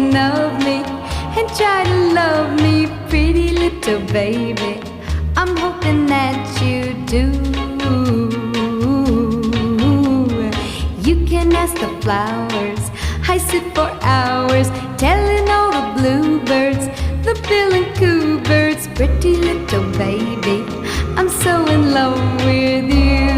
thinking of me and try to love me, pretty little baby. I'm hoping that you do. You can ask the flowers, I sit for hours telling all the bluebirds, the bill and coo birds, pretty little baby, I'm so in love with you.